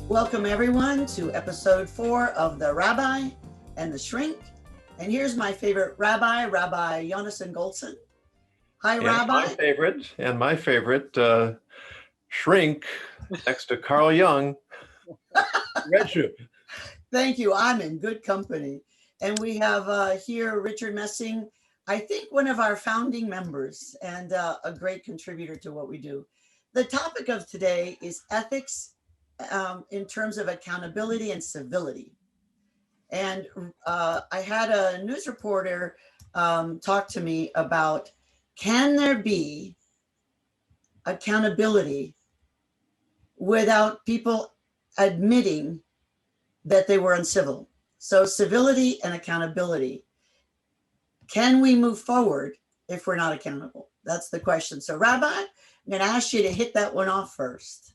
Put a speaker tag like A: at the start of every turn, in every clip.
A: Welcome everyone to episode 4 of The Rabbi and the Shrink. And here's my favorite rabbi, Rabbi Yonason Goldson. Hi,
B: And
A: Rabbi.
B: my favorite shrink next to Carl Jung, Red Shoe.
A: Thank you. I'm in good company. And we have here Richard Messing, I think one of our founding members and a great contributor to what we do. The topic of today is ethics in terms of accountability and civility. And I had a news reporter talk to me about, can there be accountability without people admitting that they were uncivil? So civility and accountability. Can we move forward if we're not accountable? That's the question. So Rabbi, I'm going to ask you to hit that one off first.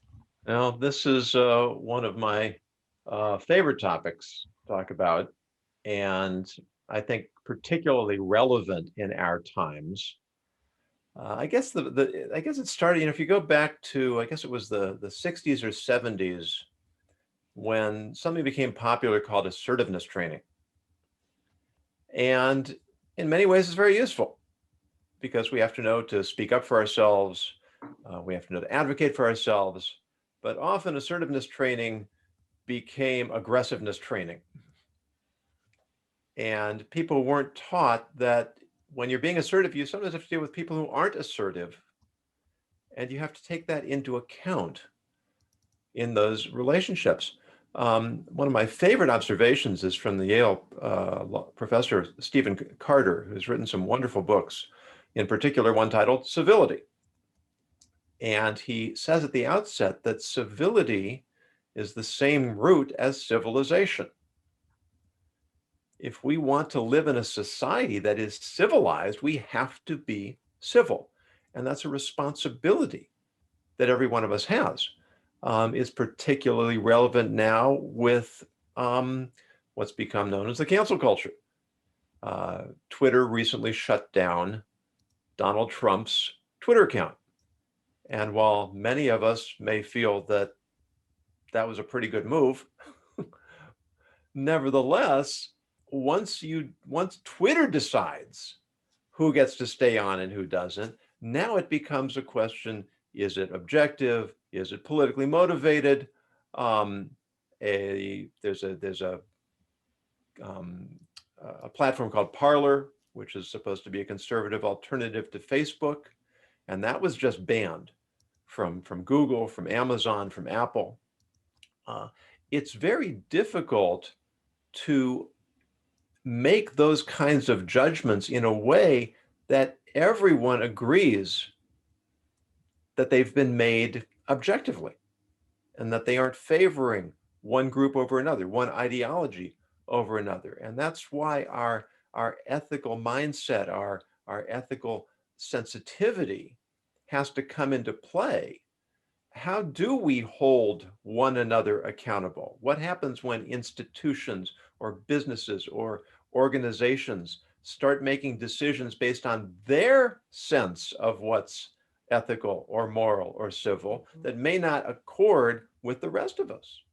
B: Now, this is one of my favorite topics to talk about, and I think particularly relevant in our times. I guess it started, if you go back to, I guess it was the 60s or 70s when something became popular called assertiveness training. And in many ways, it's very useful because we have to know to speak up for ourselves. We have to know to advocate for ourselves. But often assertiveness training became aggressiveness training. And people weren't taught that when you're being assertive, you sometimes have to deal with people who aren't assertive. And you have to take that into account in those relationships. One of my favorite observations is from the Yale professor, Stephen Carter, who's written some wonderful books, in particular one titled Civility. And he says at the outset that civility is the same root as civilization. If we want to live in a society that is civilized, we have to be civil. And that's a responsibility that every one of us has. Is particularly relevant now with what's become known as the cancel culture. Twitter recently shut down Donald Trump's Twitter account. And while many of us may feel that that was a pretty good move, nevertheless, once Twitter decides who gets to stay on and who doesn't, now it becomes a question: is it objective? Is it politically motivated? There's a platform called Parler, which is supposed to be a conservative alternative to Facebook, and that was just banned from Google, from Amazon, from Apple. It's very difficult to make those kinds of judgments in a way that everyone agrees that they've been made objectively and that they aren't favoring one group over another, one ideology over another. And that's why our ethical mindset, our ethical sensitivity has to come into play. How do we hold one another accountable? What happens when institutions or businesses or organizations start making decisions based on their sense of what's ethical or moral or civil that may not accord with the rest of us?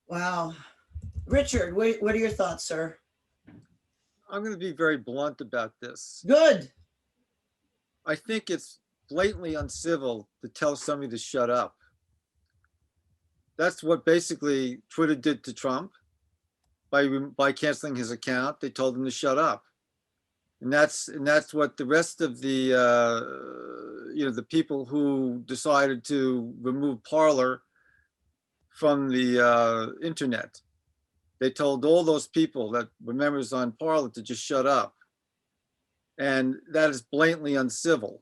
A: Wow. Richard, what are your thoughts, sir?
C: I'm going to be very blunt about this.
A: Good.
C: I think it's blatantly uncivil to tell somebody to shut up. That's what basically Twitter did to Trump by canceling his account. They told him to shut up, and that's what the rest of the the people who decided to remove Parler from the internet. They told all those people that were members on Parler to just shut up. And that is blatantly uncivil.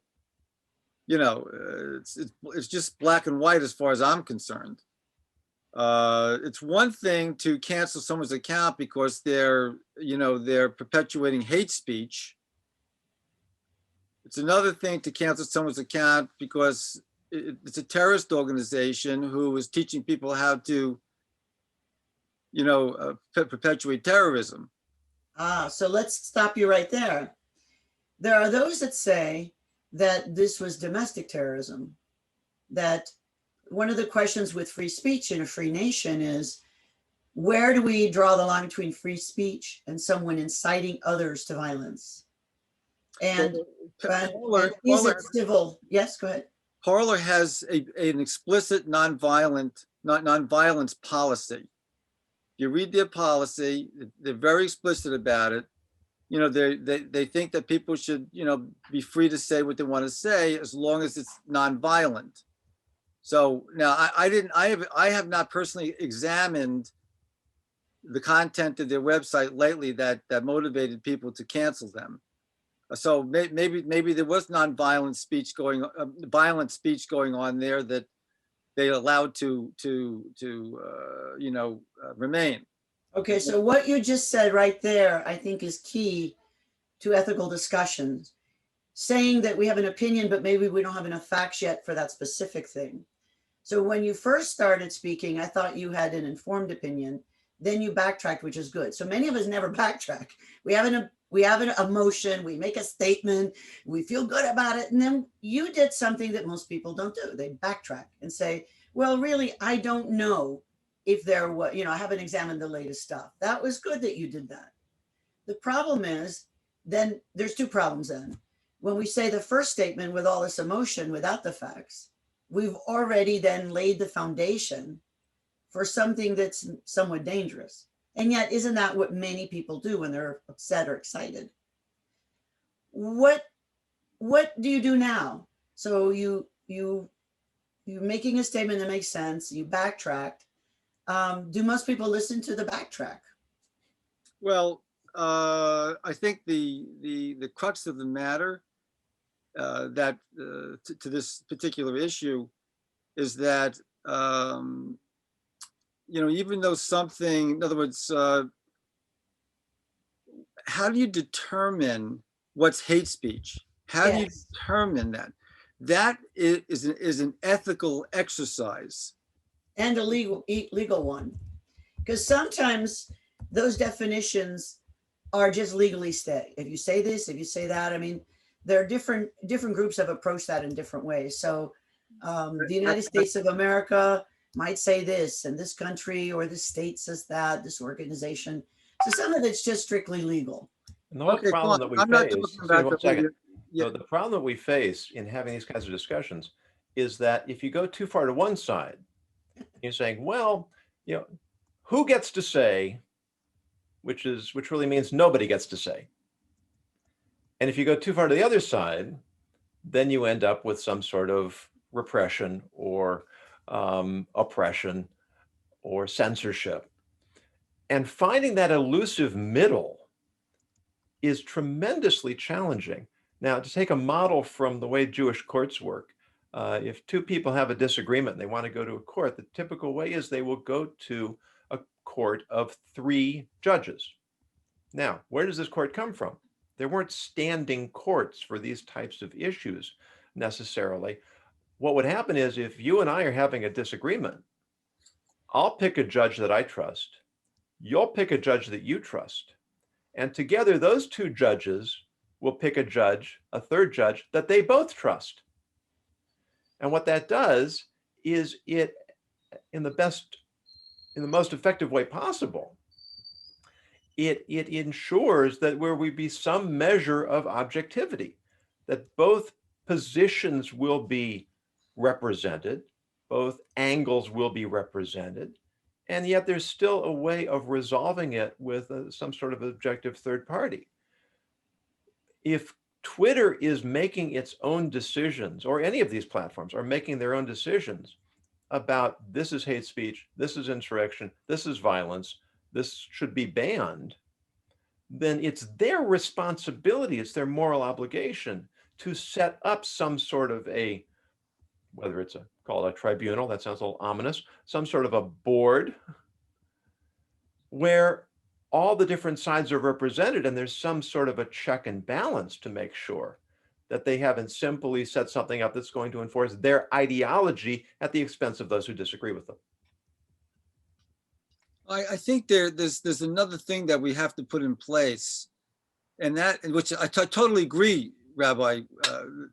C: It's just black and white as far as I'm concerned. It's one thing to cancel someone's account because they're perpetuating hate speech. It's another thing to cancel someone's account because it's a terrorist organization who is teaching people how to perpetuate terrorism.
A: So let's stop you right there. There are those that say that this was domestic terrorism, that one of the questions with free speech in a free nation is, where do we draw the line between free speech and someone inciting others to violence? And, and is it civil? Yes, go ahead.
C: Parler has an explicit nonviolence policy. You read their policy, they're very explicit about it. You know, they think that people should, you know, be free to say what they want to say as long as it's nonviolent. So now I have not personally examined the content of their website lately that motivated people to cancel them. So maybe there was violent speech going on there that they allowed to remain.
A: Okay, so what you just said right there, I think, is key to ethical discussions. Saying that we have an opinion, but maybe we don't have enough facts yet for that specific thing. So when you first started speaking, I thought you had an informed opinion. Then you backtracked, which is good. So many of us never backtrack. We have an emotion, we make a statement, we feel good about it. And then you did something that most people don't do. They backtrack and say, well, really, I don't know if there was, I haven't examined the latest stuff. That was good that you did that. The problem is, then there's two problems then. When we say the first statement with all this emotion without the facts, we've already then laid the foundation for something that's somewhat dangerous. And yet, isn't that what many people do when they're upset or excited? What do you do now? So you're making a statement that makes sense. You backtracked. Do most people listen to the backtrack?
C: Well, I think the crux of the matter to this particular issue is that even though something, in other words, how do you determine what's hate speech? How do you determine that? That is an ethical exercise.
A: And a legal one. Because sometimes those definitions are just legally stay. If you say this, if you say that, I mean, there are different groups have approached that in different ways. So the United States of America might say this, and this country or this state says that, this organization. So some of it's just strictly legal.
B: And the whole problem that we face, the problem that we face in having these kinds of discussions is that if you go too far to one side, you're saying, well, who gets to say, which really means nobody gets to say. And if you go too far to the other side, then you end up with some sort of repression or oppression or censorship. And finding that elusive middle is tremendously challenging. Now, to take a model from the way Jewish courts work, if two people have a disagreement and they want to go to a court, the typical way is they will go to a court of 3 judges. Now, where does this court come from? There weren't standing courts for these types of issues necessarily. What would happen is if you and I are having a disagreement, I'll pick a judge that I trust. You'll pick a judge that you trust. And together, those 2 judges will pick a third judge that they both trust. And what that does is it, in the most effective way possible, it ensures that there will be some measure of objectivity, that both positions will be represented, both angles will be represented, and yet there's still a way of resolving it with some sort of objective third party. If Twitter is making its own decisions, or any of these platforms are making their own decisions about this is hate speech, this is insurrection, this is violence, this should be banned, then it's their responsibility, it's their moral obligation to set up some sort of whether it's call it a tribunal, that sounds a little ominous, some sort of a board where all the different sides are represented and there's some sort of a check and balance to make sure that they haven't simply set something up that's going to enforce their ideology at the expense of those who disagree with them.
C: I think there's another thing that we have to put in place, and which I totally agree Rabbi,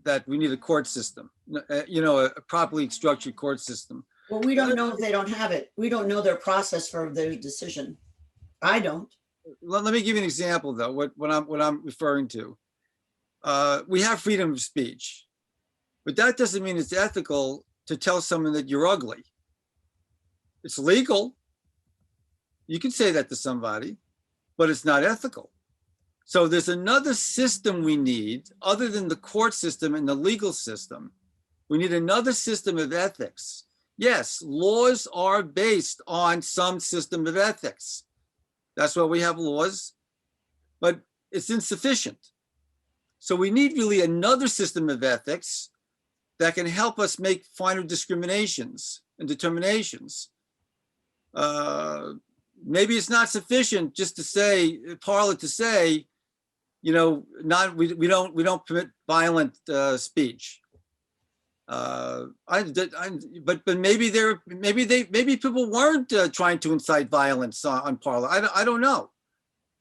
C: that we need a court system, a properly structured court system.
A: Well, we don't know if they don't have it. We don't know their process for their decision. I don't.
C: Let me give you an example, though. What I'm referring to. We have freedom of speech, but that doesn't mean it's ethical to tell someone that you're ugly. It's legal. You can say that to somebody, but it's not ethical. So there's another system we need other than the court system and the legal system. We need another system of ethics. Yes, laws are based on some system of ethics. That's why we have laws, but it's insufficient. So we need really another system of ethics that can help us make finer discriminations and determinations. Maybe it's not sufficient just to say, Parliament to say, we don't permit violent speech. But maybe people weren't trying to incite violence on Parliament. I don't know.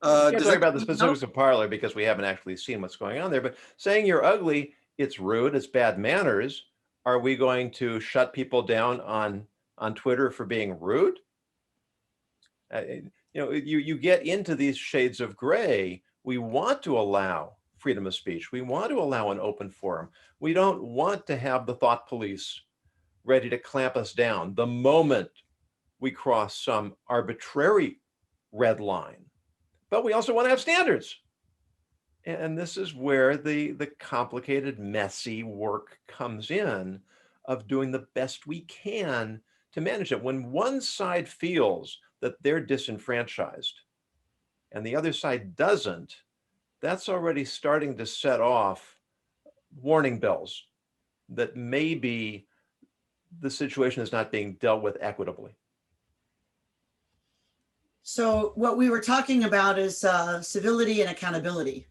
B: We can't talk about the specifics of Parler because we haven't actually seen what's going on there. But saying you're ugly, it's rude, it's bad manners. Are we going to shut people down on Twitter for being rude? You get into these shades of gray. We want to allow freedom of speech. We want to allow an open forum. We don't want to have the thought police ready to clamp us down the moment we cross some arbitrary red line. But we also want to have standards. And this is where the complicated, messy work comes in of doing the best we can to manage it. When one side feels that they're disenfranchised and the other side doesn't, that's already starting to set off warning bells that maybe the situation is not being dealt with equitably.
A: So what we were talking about is civility and accountability.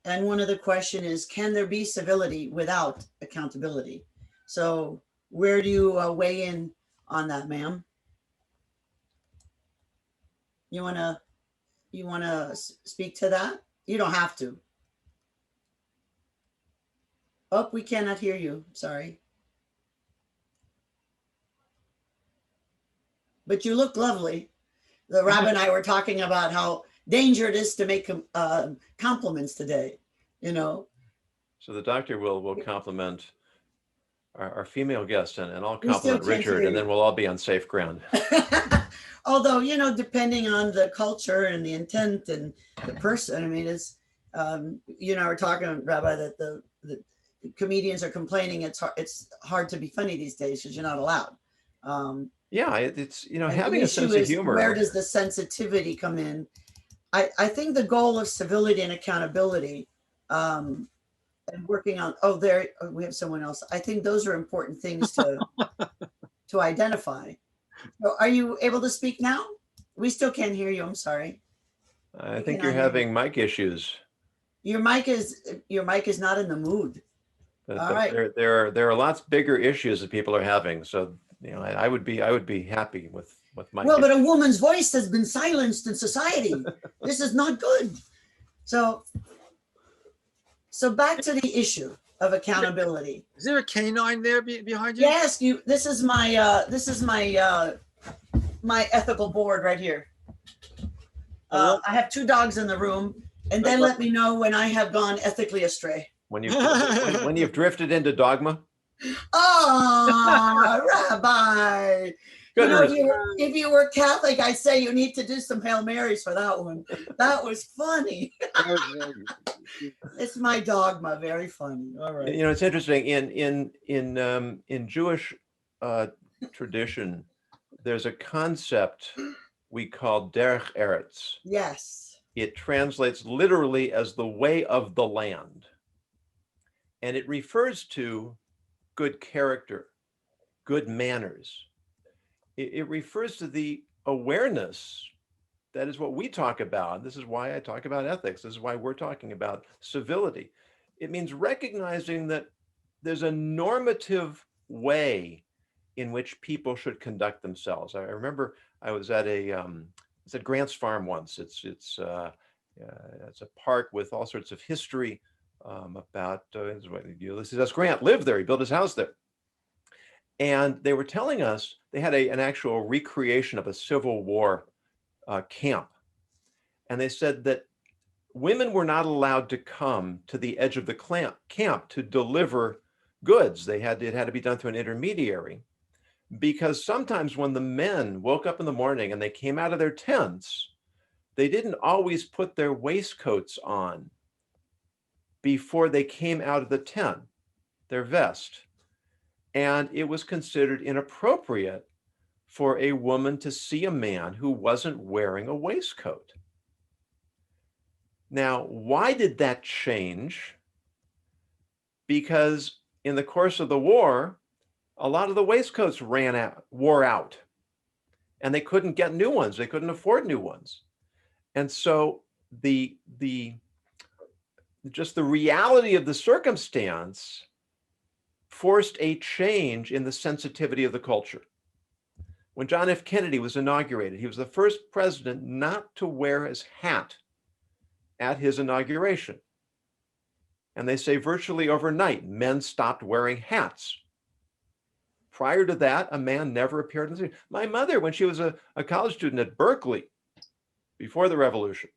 A: And one of the question is, can there be civility without accountability? So where do you weigh in on that, ma'am? You wanna speak to that? You don't have to. Oh, we cannot hear you. Sorry. But you look lovely. The Rabbi and I were talking about how danger it is to make compliments today,
B: So the doctor will compliment our female guest and I'll
A: We still
B: compliment
A: can't
B: Richard,
A: hear
B: and
A: you.
B: then we'll all be on safe ground.
A: Although, depending on the culture and the intent and the person, I mean, it's, we're talking, Rabbi, that the comedians are complaining it's hard to be funny these days because you're not allowed.
B: Yeah, it's,
A: And
B: having
A: the
B: a sense
A: issue
B: of
A: is,
B: humor.
A: where does the sensitivity come in? I think the goal of civility and accountability, and working on, we have someone else. I think those are important things to identify. So are you able to speak now? We still can't hear you. I'm sorry.
B: I think you're having mic issues.
A: Your mic is not in the mood. All right.
B: There are lots bigger issues that people are having. So, I would be happy with my.
A: Well, but a woman's voice has been silenced in society. This is not good. So back to the issue of accountability.
C: Is there a canine there behind you?
A: Yes, this is my my ethical board right here. I have 2 dogs in the room, and they let me know when I have gone ethically astray.
B: When you've drifted into dogma.
A: Oh, Rabbi.
B: Good.
A: If you were Catholic, I'd say you need to do some Hail Marys for that one. That was funny. It's my dogma. Very funny. All right.
B: It's interesting in Jewish tradition, there's a concept we call derech eretz.
A: Yes.
B: It translates literally as the way of the land. And it refers to good character, good manners. It refers to the awareness. That is what we talk about. This is why I talk about ethics. This is why we're talking about civility. It means recognizing that there's a normative way in which people should conduct themselves. I remember I was at it's at Grant's Farm once. It's a park with all sorts of history, about Ulysses S. Grant lived there. He built his house there. And they were telling us they had an actual recreation of a Civil War camp. And they said that women were not allowed to come to the edge of the camp to deliver goods. It had to be done through an intermediary, because sometimes when the men woke up in the morning and they came out of their tents, they didn't always put their waistcoats on before they came out of the tent, their vest. And it was considered inappropriate for a woman to see a man who wasn't wearing a waistcoat. Now, why did that change? Because in the course of the war, a lot of the waistcoats wore out, and they couldn't get new ones. They couldn't afford new ones. And so just the reality of the circumstance forced a change in the sensitivity of the culture. When John F. Kennedy was inaugurated, he was the first president not to wear his hat at his inauguration. And they say virtually overnight, men stopped wearing hats. Prior to that, a man never appeared in the city. My mother, when she was a college student at Berkeley, before the revolution,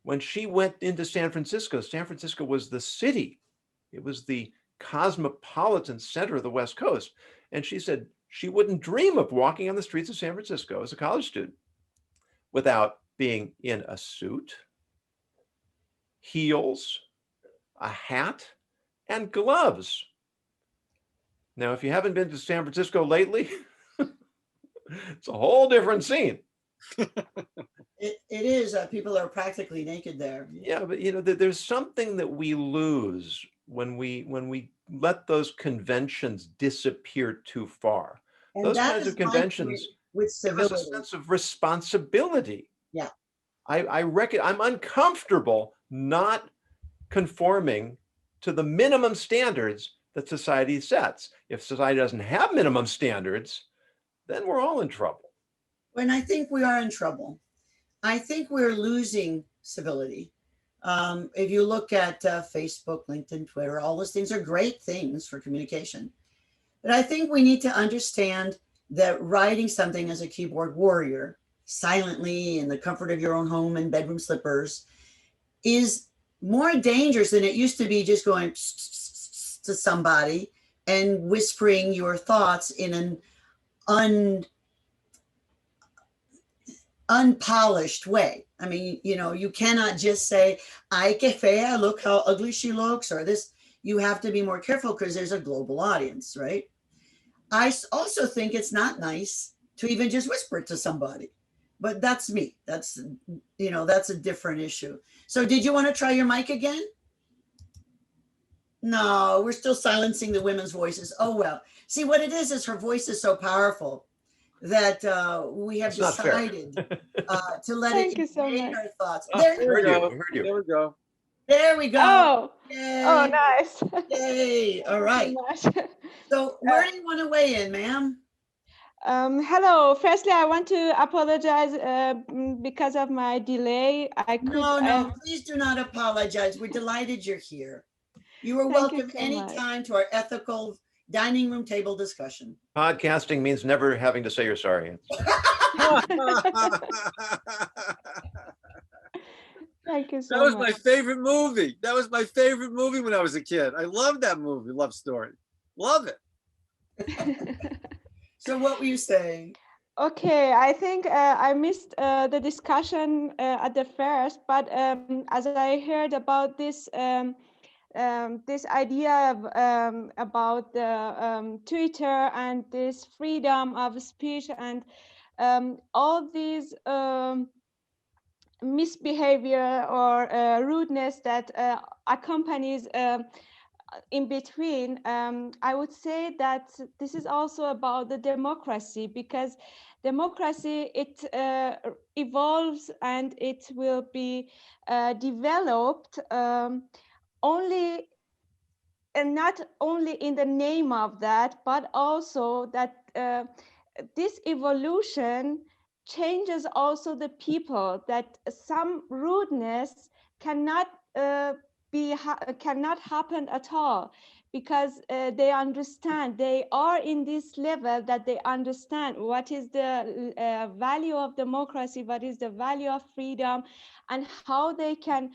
B: when she went into San Francisco was the city. It was the cosmopolitan center of the West Coast. And she said she wouldn't dream of walking on the streets of San Francisco as a college student without being in a suit, heels, a hat, and gloves. Now, if you haven't been to San Francisco lately, it's a whole different scene.
A: It is. People are practically naked there.
B: Yeah, but there's something that we lose when we let those conventions disappear too far.
A: And
B: those
A: that
B: kinds
A: is
B: of
A: my
B: conventions
A: point with
B: give us a
A: civility.
B: sense of responsibility.
A: Yeah.
B: I reckon I'm uncomfortable not conforming to the minimum standards that society sets. If society doesn't have minimum standards, then we're all in trouble.
A: When I think we are in trouble, I think we're losing civility. If you look at Facebook, LinkedIn, Twitter, all those things are great things for communication. But I think we need to understand that writing something as a keyboard warrior, silently in the comfort of your own home in bedroom slippers, is more dangerous than it used to be just going to somebody and whispering your thoughts in an unpolished way. I mean, you cannot just say, "Ay, que fea, look how ugly she looks," or this. You have to be more careful because there's a global audience, right? I also think it's not nice to even just whisper it to somebody, but that's me. That's a different issue. So did you want to try your mic again? No, we're still silencing the women's voices. Oh, well. See, what it is her voice is so powerful that we have decided to let
D: Thank
A: it
D: you so
A: invade
D: much.
A: our thoughts.
C: Oh,
A: There
C: there we go.
B: Heard you.
C: There we go.
A: There we go.
D: Oh,
A: Yay.
D: oh, nice.
A: Yay. All right.
D: Thank you
A: So where do you want to weigh in, ma'am?
D: Hello. Firstly, I want to apologize because of my delay.
A: No, please do not apologize. We're delighted you're here. You are
D: Thank you
A: welcome
D: so
A: anytime to our ethical dining room table discussion.
B: Podcasting means never having to say you're sorry.
D: Thank you so
C: That was
D: much.
C: my favorite movie. That was my favorite movie when I was a kid. I love that movie, Love Story. Love it.
A: So what were you saying?
D: Okay, I think I missed the discussion at the first, but as I heard about this this idea of, about the Twitter and this freedom of speech and all these misbehavior or rudeness that accompanies in between, I would say that this is also about the democracy, because democracy, it evolves and it will be developed only, and not only in the name of that, but also that this evolution changes also the people, that some rudeness cannot cannot happen at all, because they understand, they are in this level that they understand what is the value of democracy, what is the value of freedom, and how they can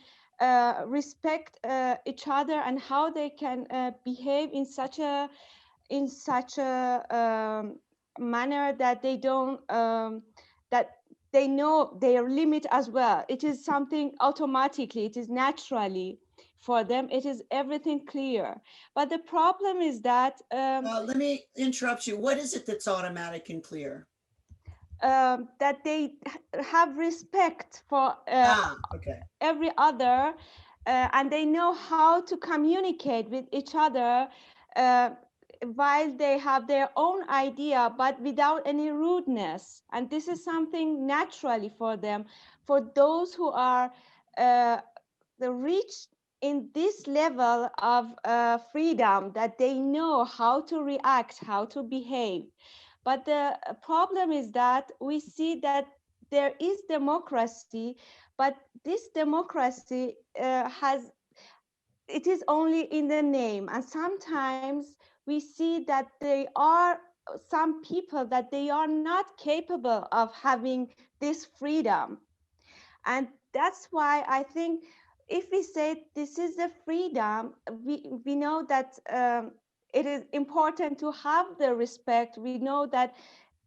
D: respect each other, and how they can behave in such a manner that they don't that they know their limit as well. It is something automatically, it is naturally for them, it is everything clear. But the problem is that
A: Let me interrupt you. What is it that's automatic and clear?
D: that they have respect for
A: Okay.
D: every other, and they know how to communicate with each other uh, while they have their own idea, but without any rudeness. And this is something naturally for them. For those who are the reach in this level of freedom, that they know how to react, how to behave. But the problem is that we see that there is democracy, but this democracy it is only in the name. And sometimes we see that they are some people that they are not capable of having this freedom. And that's why I think if we say this is the freedom, we know that it is important to have the respect. We know that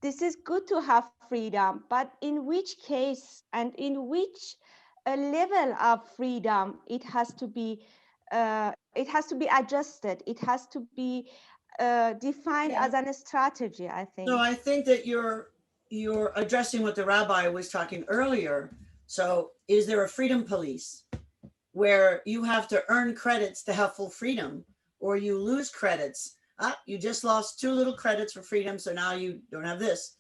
D: this is good to have freedom, but in which case and in which level of freedom it has to be adjusted. It has to be defined
A: Okay.
D: as a strategy, I think.
A: So I think that you're addressing what the rabbi was talking earlier. So is there a freedom police where you have to earn credits to have full freedom, or you lose credits? You just lost 2 little credits for freedom, so now you don't have this.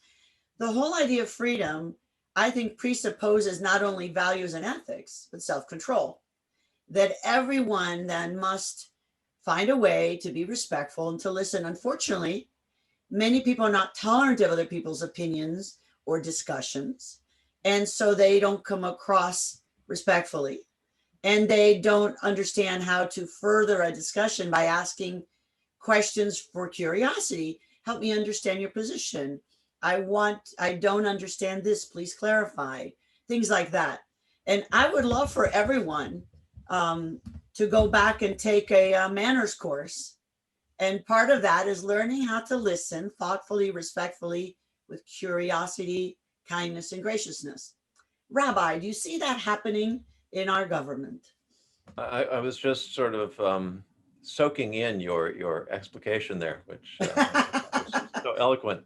A: The whole idea of freedom, I think, presupposes not only values and ethics, but self-control. That everyone then must find a way to be respectful and to listen. Unfortunately, many people are not tolerant of other people's opinions or discussions, and so they don't come across respectfully, and they don't understand how to further a discussion by asking questions for curiosity. Help me understand your position. I don't understand this, please clarify. Things like that. And I would love for everyone um, to go back and take a manners course. And part of that is learning how to listen thoughtfully, respectfully, with curiosity, kindness, and graciousness. Rabbi, do you see that happening in our government?
B: I was just sort of soaking in your explication there, which was so eloquent.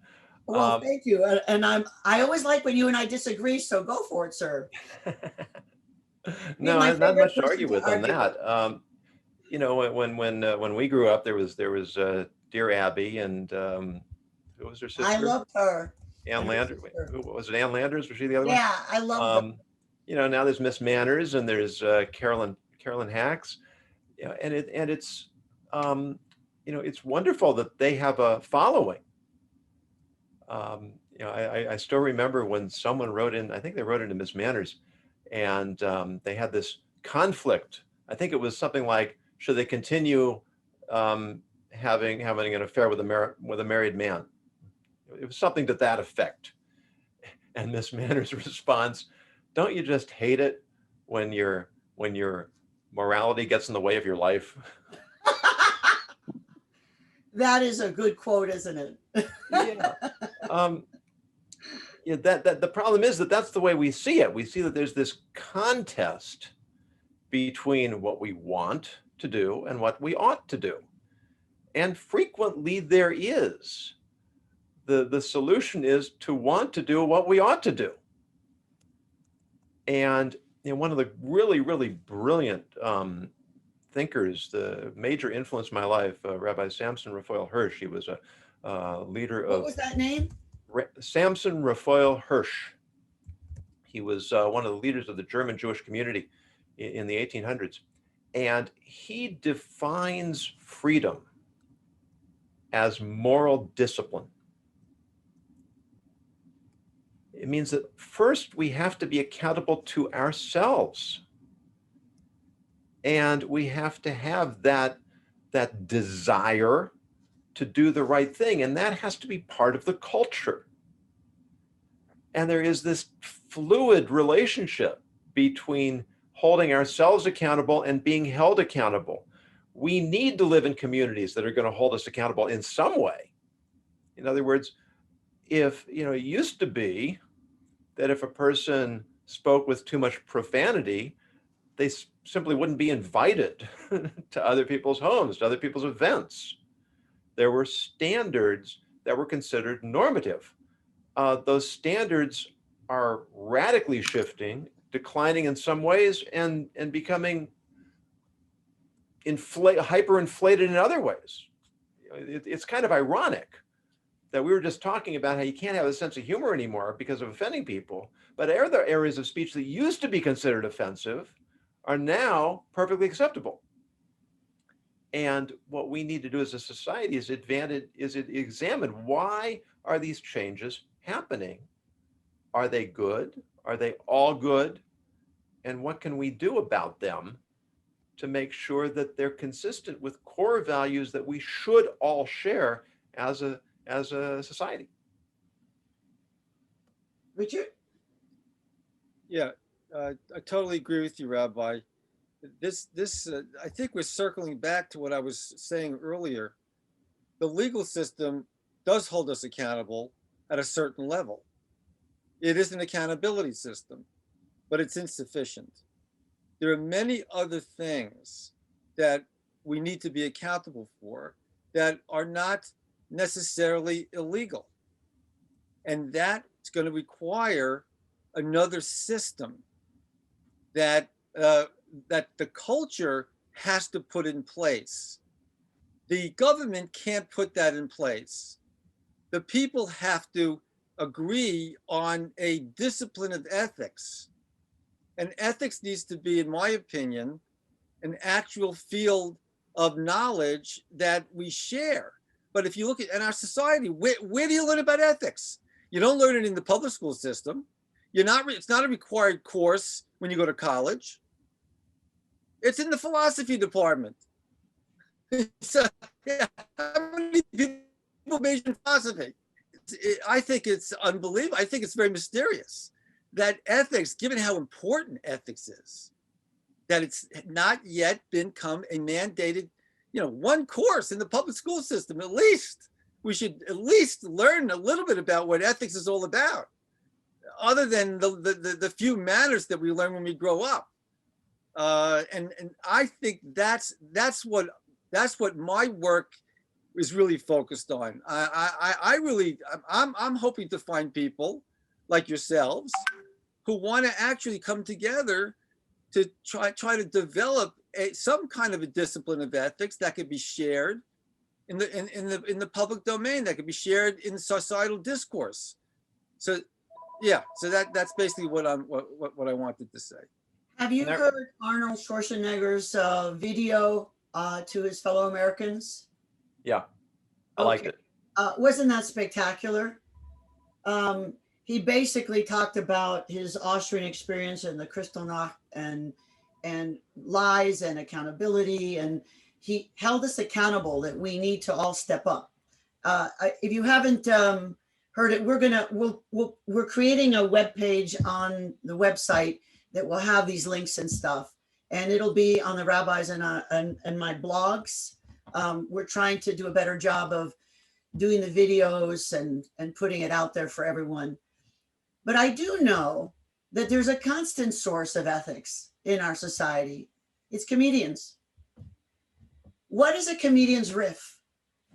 A: Well, thank you. And I always like when you and I disagree, so go for it, sir. Be
B: No,
A: my
B: not
A: favorite
B: much to argue
A: person to
B: with on
A: argue with.
B: that. You know, when we grew up, there was dear Abby, and who was her
A: I
B: sister?
A: loved her
B: Ann
A: and her
B: Landers.
A: sister.
B: Who was it? Ann Landers? Was she the other one?
A: Yeah, I loved them.
B: You know, now there's Miss Manners, and there's Carolyn Hacks. You know, and it's you know, it's wonderful that they have a following. You know, I still remember when someone wrote in, I think they wrote into Miss Manners, and they had this conflict. I think it was something like, should they continue having an affair with a married man? It was something to that effect. And Miss Manners' response, don't you just hate it when your morality gets in the way of your life?
A: That is a good quote, isn't it?
B: Yeah. Yeah, that the problem is that that's the way we see it. We see that there's this contest between what we want to do and what we ought to do. And frequently there is. The solution is to want to do what we ought to do. And you know, one of the really, really brilliant thinkers, the major influence in my life, Rabbi Samson Raphael Hirsch, he was a leader
A: What
B: of
A: was that name?
B: Samson Raphael Hirsch. He was one of the leaders of the German Jewish community in the 1800s. And he defines freedom as moral discipline. It means that first we have to be accountable to ourselves. And we have to have that desire to do the right thing. And that has to be part of the culture. And there is this fluid relationship between holding ourselves accountable and being held accountable. We need to live in communities that are going to hold us accountable in some way. In other words, if, it used to be that if a person spoke with too much profanity, they simply wouldn't be invited to other people's homes, to other people's events. There were standards that were considered normative. Those standards are radically shifting, declining in some ways, and becoming hyperinflated in other ways. It's kind of ironic that we were just talking about how you can't have a sense of humor anymore because of offending people, but other areas of speech that used to be considered offensive are now perfectly acceptable. And what we need to do as a society is examine, why are these changes happening? Are they good? Are they all good? And what can we do about them to make sure that they're consistent with core values that we should all share as a society?
A: Richard?
C: Yeah, I totally agree with you, Rabbi. This I think we're circling back to what I was saying earlier. The legal system does hold us accountable at a certain level. It is an accountability system, but it's insufficient. There are many other things that we need to be accountable for that are not necessarily illegal. And that's going to require another system that that the culture has to put in place. The government can't put that in place. The people have to agree on a discipline of ethics. And ethics needs to be, in my opinion, an actual field of knowledge that we share. But if you look at in our society, where do you learn about ethics? You don't learn it in the public school system. It's not a required course when you go to college. It's in the philosophy department. So, yeah, how many people major in philosophy? I think it's unbelievable. I think it's very mysterious that ethics, given how important ethics is, that it's not yet become a mandated, one course in the public school system. At least we should at least learn a little bit about what ethics is all about, other than the few manners that we learn when we grow up. And I think that's what my work is really focused on. I'm hoping to find people like yourselves who want to actually come together to try to develop some kind of a discipline of ethics that could be shared in the public domain, that could be shared in societal discourse. So yeah, so that's basically what I wanted to say.
A: Have you heard Arnold Schwarzenegger's video to his fellow Americans?
B: Yeah, I liked it.
A: Wasn't that spectacular? He basically talked about his Austrian experience and the Kristallnacht and lies and accountability, and he held us accountable that we need to all step up. If you haven't heard it, we're creating a web page on the website that will have these links and stuff, and it'll be on the rabbis and my blogs. We're trying to do a better job of doing the videos and putting it out there for everyone. But I do know that there's a constant source of ethics in our society. It's comedians. What is a comedian's riff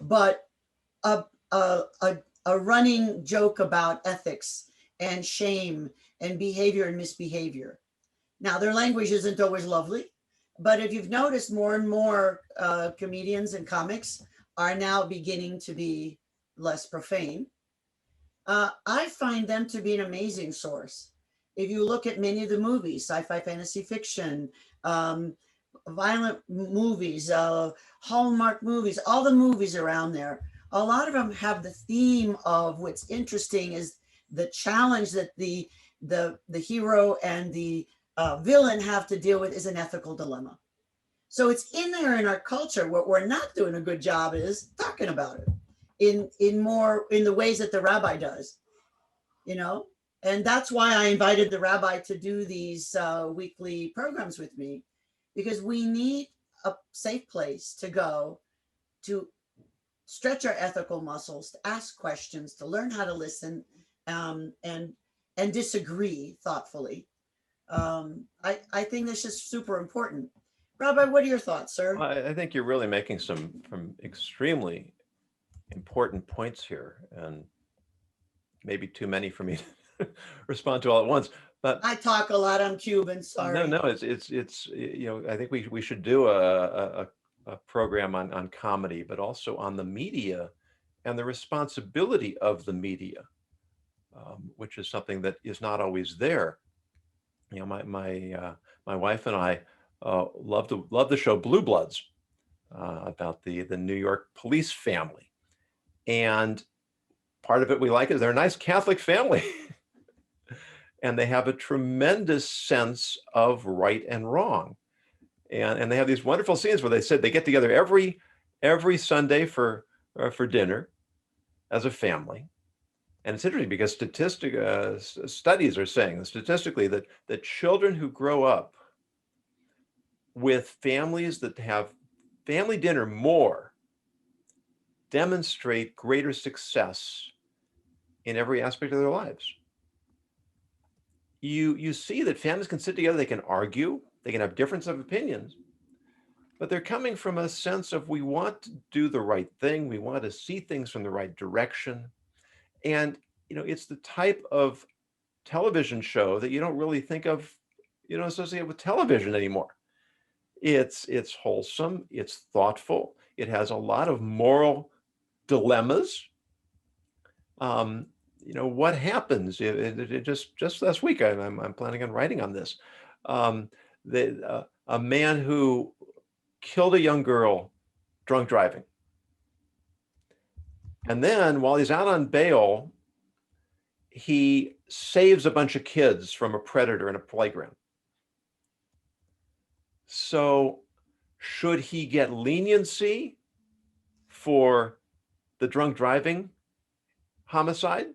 A: but a running joke about ethics and shame and behavior and misbehavior? Now, their language isn't always lovely, but if you've noticed, more and more comedians and comics are now beginning to be less profane. I find them to be an amazing source. If you look at many of the movies, sci-fi, fantasy fiction, violent movies, Hallmark movies, all the movies around there, a lot of them have the theme of what's interesting is the challenge that the hero and the villain have to deal with is an ethical dilemma. So it's in there in our culture. What we're not doing a good job is talking about it in the ways that the rabbi does, you know? And that's why I invited the rabbi to do these weekly programs with me, because we need a safe place to go to stretch our ethical muscles, to ask questions, to learn how to listen, and disagree thoughtfully. I think this is super important. Rabbi, what are your thoughts, sir?
B: I think you're really making some extremely important points here, and maybe too many for me to respond to all at once. But
A: I talk a lot. I'm Cuban. Sorry.
B: no, it's you know, I think we should do a program on comedy, but also on the media and the responsibility of the media, which is something that is not always there. You know, my wife and I love the show Blue Bloods, about the New York police family, and part of it we like is they're a nice Catholic family. And they have a tremendous sense of right and wrong. And they have these wonderful scenes where they said they get together every Sunday for dinner as a family. And it's interesting because studies are saying statistically that children who grow up with families that have family dinner more demonstrate greater success in every aspect of their lives. You see that families can sit together, they can argue, they can have difference of opinions, but they're coming from a sense of we want to do the right thing, we want to see things from the right direction. And you know, it's the type of television show that you don't really think of, you know, associated with television anymore. It's wholesome, it's thoughtful, it has a lot of moral dilemmas. You know, what happens? Just last week, I'm planning on writing on this. A man who killed a young girl drunk driving. And then while he's out on bail, he saves a bunch of kids from a predator in a playground. So should he get leniency for the drunk driving homicide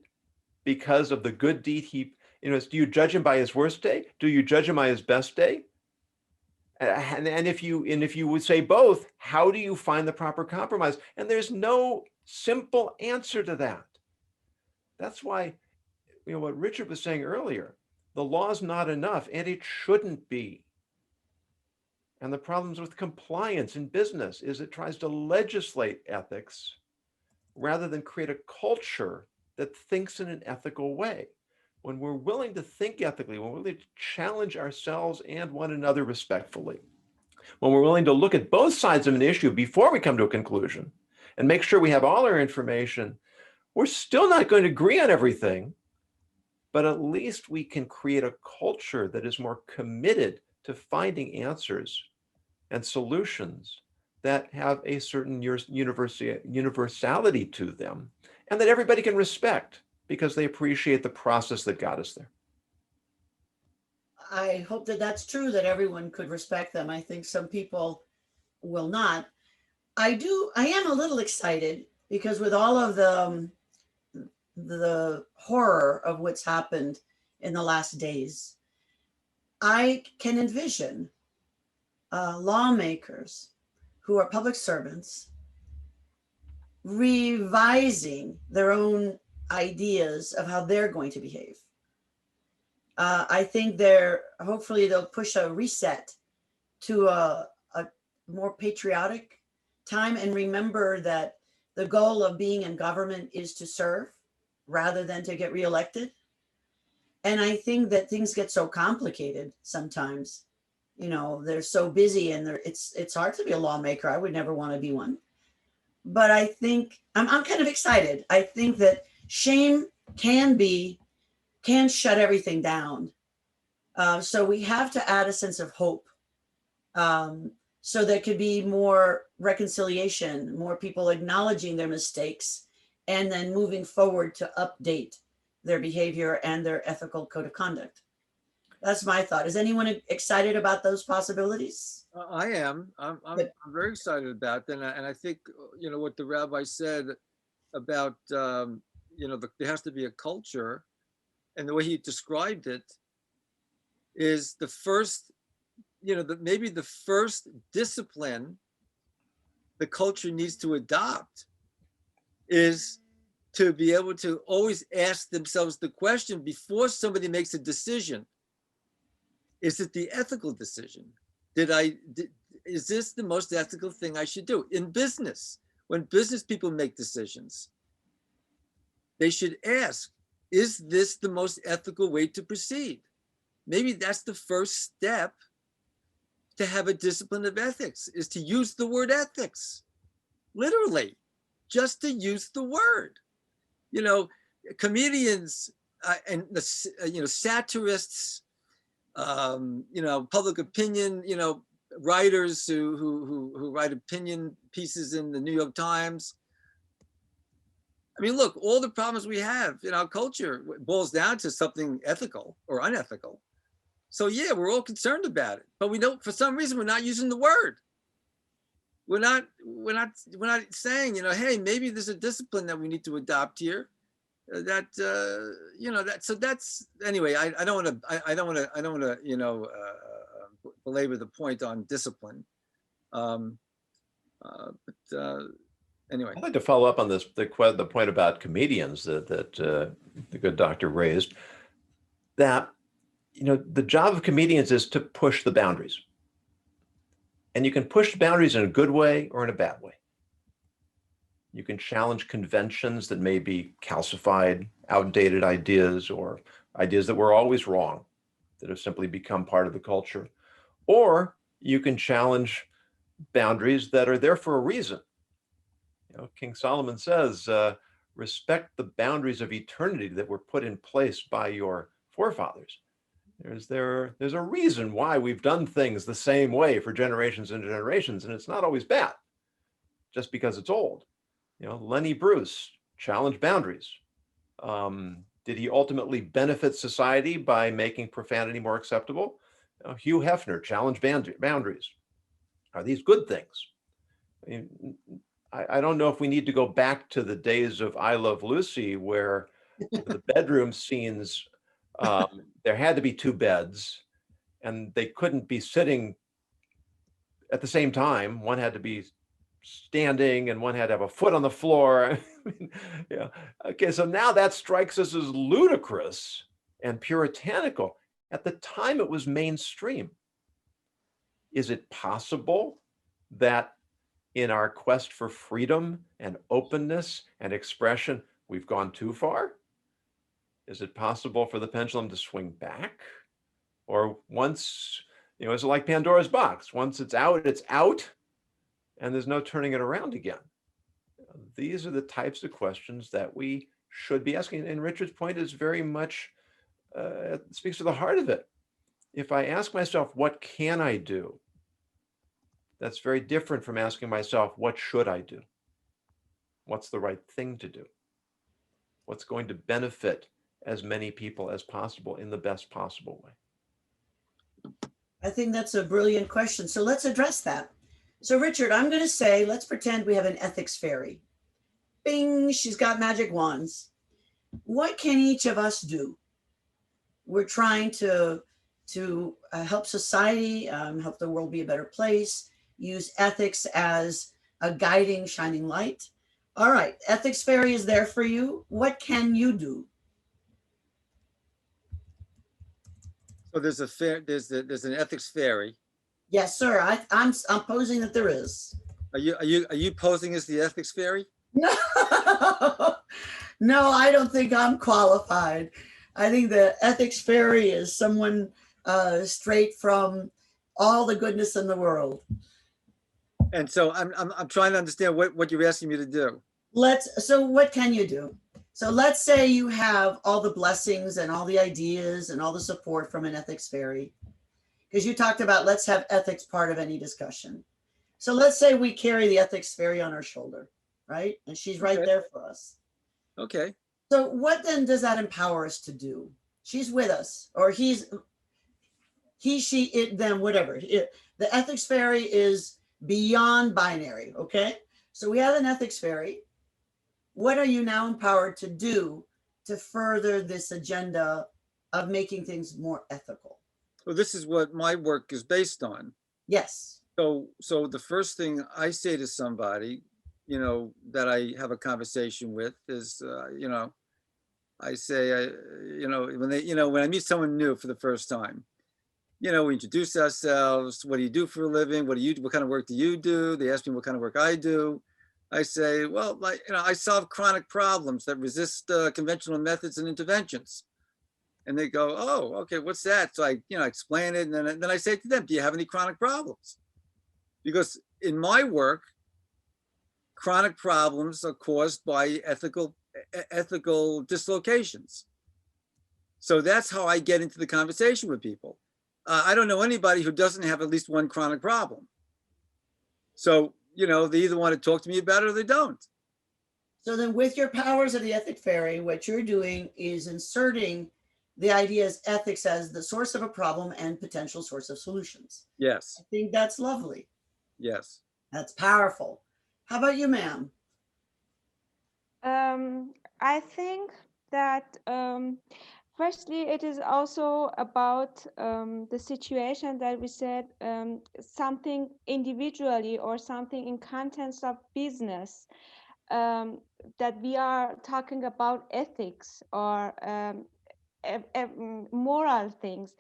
B: because of the good deed he, you know, do you judge him by his worst day? Do you judge him by his best day? And if you would say both, how do you find the proper compromise? And there's no simple answer to that. That's why, you know, what Richard was saying earlier, the law is not enough, and it shouldn't be. And the problems with compliance in business is it tries to legislate ethics rather than create a culture that thinks in an ethical way. When we're willing to think ethically, when we're willing to challenge ourselves and one another respectfully, when we're willing to look at both sides of an issue before we come to a conclusion and make sure we have all our information, we're still not going to agree on everything, but at least we can create a culture that is more committed to finding answers and solutions that have a certain universality to them and that everybody can respect because they appreciate the process that got us there.
A: I hope that that's true, that everyone could respect them. I think some people will not. I am a little excited because with all of the horror of what's happened in the last days, I can envision lawmakers who are public servants revising their own ideas of how they're going to behave. I think hopefully they'll push a reset to a more patriotic time and remember that the goal of being in government is to serve rather than to get reelected. And I think that things get so complicated sometimes. You know, they're so busy and it's hard to be a lawmaker. I would never want to be one. But I think I'm kind of excited. I think that shame can shut everything down. So we have to add a sense of hope. So there could be more reconciliation, more people acknowledging their mistakes, and then moving forward to update their behavior and their ethical code of conduct. That's my thought. Is anyone excited about those possibilities?
C: I am. I'm very excited about that, and I think what the rabbi said about there has to be a culture, and the way he described it is the first, maybe the first discipline the culture needs to adopt is to be able to always ask themselves the question before somebody makes a decision: is it the ethical decision? Is this the most ethical thing I should do? In business, when business people make decisions, they should ask, is this the most ethical way to proceed? Maybe that's the first step to have a discipline of ethics, is to use the word ethics, literally, just to use the word. Comedians and satirists, public opinion, writers who write opinion pieces in the New York Times. I mean, look, all the problems we have in our culture boils down to something ethical or unethical. So yeah, we're all concerned about it, but we don't, for some reason, we're not using the word. We're not saying, hey, maybe there's a discipline that we need to adopt here. So that's, anyway, I don't want to belabor the point on discipline. Anyway.
B: I'd like to follow up on this, the point about comedians that the good doctor raised, that, the job of comedians is to push the boundaries. And you can push the boundaries in a good way or in a bad way. You can challenge conventions that may be calcified, outdated ideas, or ideas that were always wrong, that have simply become part of the culture. Or you can challenge boundaries that are there for a reason. King Solomon says, respect the boundaries of eternity that were put in place by your forefathers. There's a reason why we've done things the same way for generations and generations, and it's not always bad just because it's old. Lenny Bruce challenged boundaries. Did he ultimately benefit society by making profanity more acceptable? Hugh Hefner challenged boundaries. Are these good things? I don't know if we need to go back to the days of I Love Lucy, where the bedroom scenes, there had to be two beds and they couldn't be sitting at the same time. One had to be standing and one had to have a foot on the floor. Yeah. Okay, so now that strikes us as ludicrous and puritanical. At the time, it was mainstream. Is it possible that in our quest for freedom and openness and expression, we've gone too far? Is it possible for the pendulum to swing back? Or once, is it like Pandora's box? Once it's out, and there's no turning it around again. These are the types of questions that we should be asking. And Richard's point is very much, speaks to the heart of it. If I ask myself, what can I do? That's very different from asking myself, what should I do? What's the right thing to do? What's going to benefit as many people as possible in the best possible way?
A: I think that's a brilliant question. So let's address that. So Richard, I'm going to say, let's pretend we have an ethics fairy. Bing, she's got magic wands. What can each of us do? We're trying to help society, help the world be a better place, use ethics as a guiding, shining light. All right, ethics fairy is there for you. What can you do?
C: So there's an ethics fairy.
A: Yes, sir. I'm posing that there is.
C: Are you posing as the ethics fairy?
A: No, no, I don't think I'm qualified. I think the ethics fairy is someone straight from all the goodness in the world.
C: And so I'm trying to understand what you're asking me to do.
A: So what can you do? So let's say you have all the blessings and all the ideas and all the support from an ethics fairy, because you talked about let's have ethics part of any discussion. So let's say we carry the ethics fairy on our shoulder, right? And she's right there for us.
C: Okay.
A: So what then does that empower us to do? She's with us, or he, she, it, them, whatever. The ethics fairy is beyond binary. Okay. So we have an ethics fairy. What are you now empowered to do to further this agenda of making things more ethical?
C: Well, this is what my work is based on.
A: Yes.
C: So the first thing I say to somebody, that I have a conversation with is, I say, when I meet someone new for the first time, we introduce ourselves. What do you do for a living? What kind of work do you do? They ask me what kind of work I do. I say, well, I solve chronic problems that resist conventional methods and interventions. And they go, oh, okay, what's that? So I explain it. And then I say to them, do you have any chronic problems? Because in my work, chronic problems are caused by ethical dislocations. So that's how I get into the conversation with people. I don't know anybody who doesn't have at least one chronic problem. So, they either want to talk to me about it or they don't.
A: So then with your powers of the ethic fairy, what you're doing is inserting the ideas ethics as the source of a problem and potential source of solutions.
C: Yes.
A: I think that's lovely.
C: Yes.
A: That's powerful. How about you, ma'am?
D: I think that firstly, it is also about the situation that we said, something individually or something in context of business, that we are talking about ethics or moral things.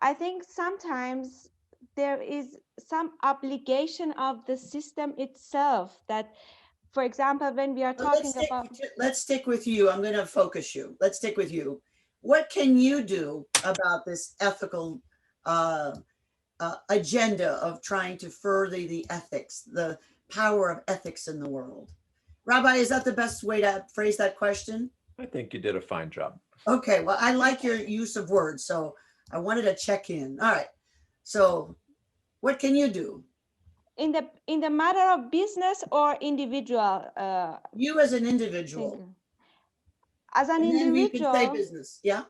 D: I think sometimes there is some obligation of the system itself that, for example, when we are talking about.
A: Let's stick with you. I'm going to focus you. Let's stick with you. What can you do about this ethical agenda of trying to further the ethics, the power of ethics in the world? Rabbi, is that the best way to phrase that question?
B: I think you did a fine job.
A: Okay, well, I like your use of words, so I wanted to check in. All right. So what can you do?
D: In the matter of business or individual?
A: You as an individual.
D: Thinking. As an
A: and then you can say
D: individual,
A: business. Yeah.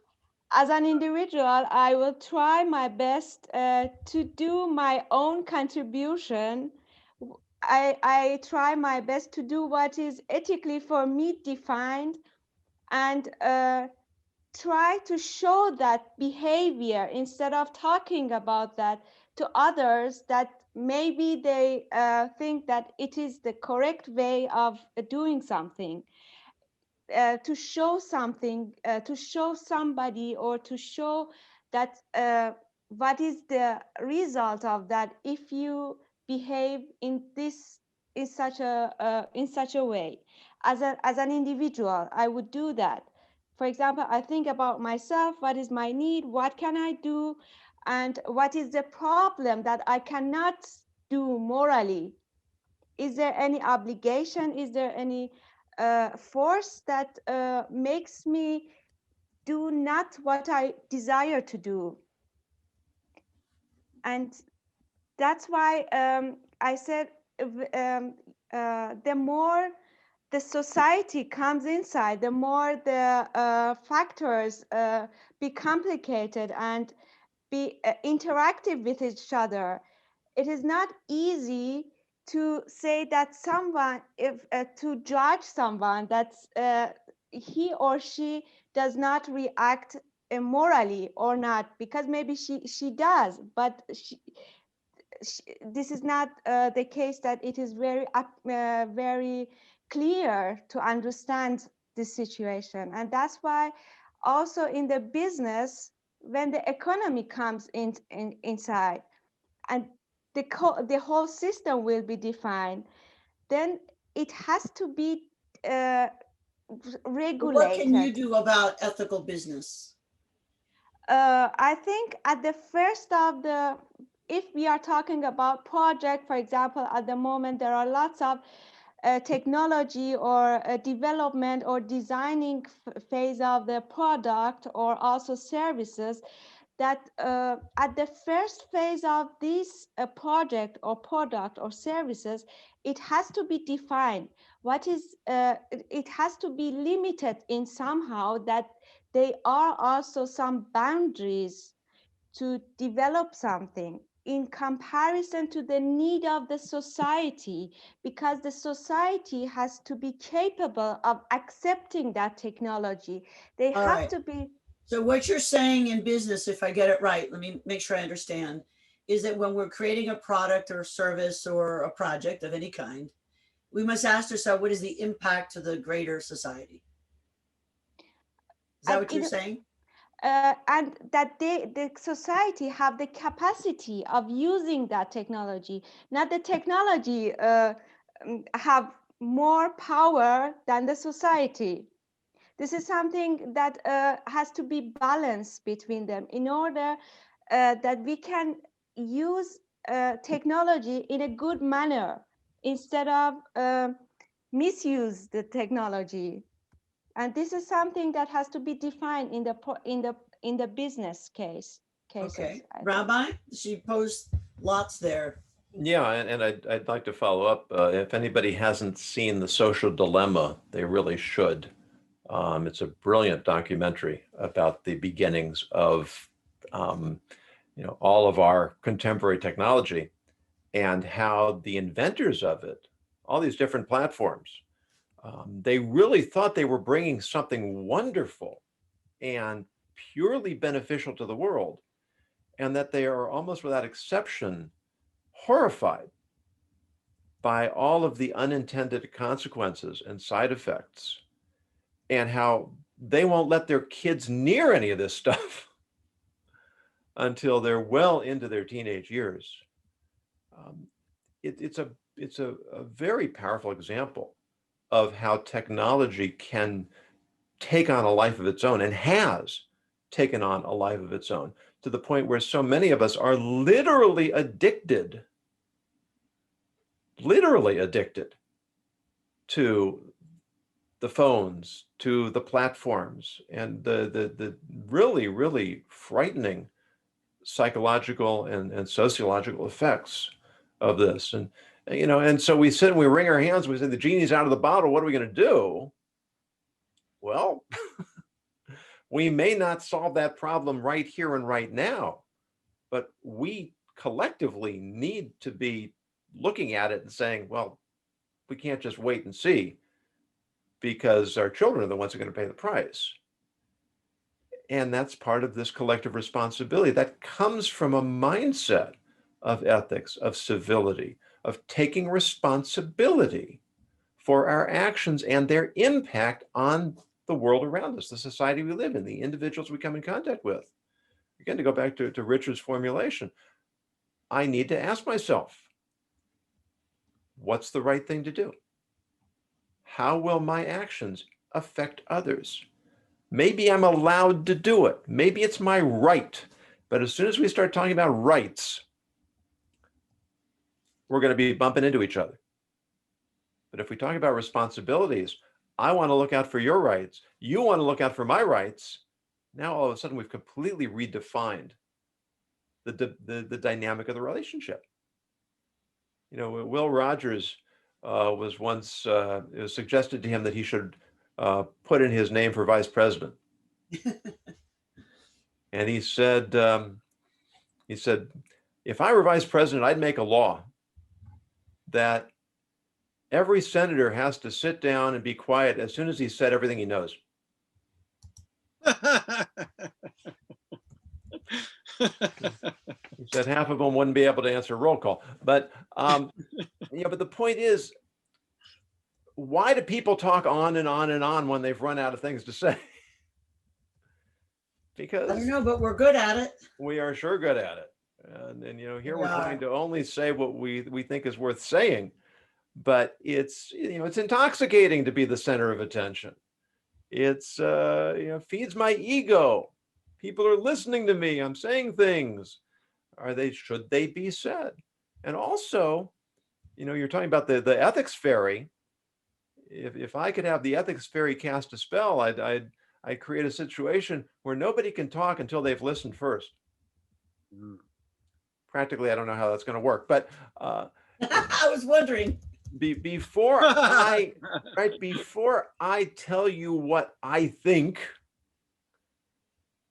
D: as an individual, I will try my best to do my own contribution. I try my best to do what is ethically for me defined, and try to show that behavior instead of talking about that to others, that maybe they think that it is the correct way of doing something. To show something, to show somebody, or to show that what is the result of that if you behave in such a way. As an individual, I would do that. For example, I think about myself, what is my need, what can I do, and what is the problem that I cannot do morally. Is there any obligation? Is there any force that makes me do not what I desire to do? And that's why I said the more the society comes inside, the more the factors be complicated and be interactive with each other. It is not easy to say that someone, if to judge someone that he or she does not react immorally or not, because maybe she does, but this is not the case that it is very clear to understand this situation. And that's why also in the business, when the economy comes inside and the whole system will be defined, then it has to be regulated.
A: What can you do about ethical business?
D: I think at the first of the, if we are talking about project, for example, at the moment there are lots of technology or development or designing phase of the product or also services, that at the first phase of this project or product or services, it has to be defined. What is, it has to be limited in somehow, that there are also some boundaries to develop something in comparison to the need of the society, because the society has to be capable of accepting that technology. They
A: All
D: have
A: right.
D: to be.
A: So what you're saying in business, if I get it right, let me make sure I understand, is that when we're creating a product or a service or a project of any kind, we must ask ourselves, what is the impact to the greater society? Is that
D: And
A: what you're saying?
D: and that the society have the capacity of using that technology, not the technology have more power than the society. This is something that has to be balanced between them in order that we can use technology in a good manner instead of misuse the technology. And this is something that has to be defined in the business cases.
A: Okay.
D: I think.
A: Rabbi, she posed lots there.
B: Yeah, and I'd like to follow up. If anybody hasn't seen The Social Dilemma, they really should. It's a brilliant documentary about the beginnings of, all of our contemporary technology and how the inventors of it, all these different platforms, they really thought they were bringing something wonderful and purely beneficial to the world, and that they are almost without exception horrified by all of the unintended consequences and side effects, and how they won't let their kids near any of this stuff until they're well into their teenage years. It's a very powerful example of how technology can take on a life of its own, and has taken on a life of its own, to the point where so many of us are literally addicted to the phones, to the platforms, and the really, really frightening psychological and sociological effects of this. And so we sit and we wring our hands, we say the genie's out of the bottle, what are we going to do? Well, we may not solve that problem right here and right now, but we collectively need to be looking at it and saying, well, we can't just wait and see, because our children are the ones who are going to pay the price. And that's part of this collective responsibility that comes from a mindset of ethics, of civility, of taking responsibility for our actions and their impact on the world around us, the society we live in, the individuals we come in contact with. Again, to go back to Richard's formulation, I need to ask myself, what's the right thing to do? How will my actions affect others? Maybe I'm allowed to do it. Maybe it's my right. But as soon as we start talking about rights, we're going to be bumping into each other. But if we talk about responsibilities, I want to look out for your rights. You want to look out for my rights. Now, all of a sudden, we've completely redefined the dynamic of the relationship. Will Rogers was once, it was suggested to him that he should put in his name for vice president. And he said, if I were vice president, I'd make a law that every senator has to sit down and be quiet as soon as he said everything he knows. He said half of them wouldn't be able to answer roll call. But but the point is, why do people talk on and on and on when they've run out of things to say? Because
A: I don't know, but we're good at it.
B: we are sure good at it. And here we're trying to only say what we think is worth saying. But it's intoxicating to be the center of attention. It's feeds my ego. People are listening to me. I'm saying things. Should they be said? And also, you're talking about the ethics fairy. If I could have the ethics fairy cast a spell, I'd create a situation where nobody can talk until they've listened first. Practically, I don't know how that's going to work, but
A: I was wondering.
B: Before I tell you what I think,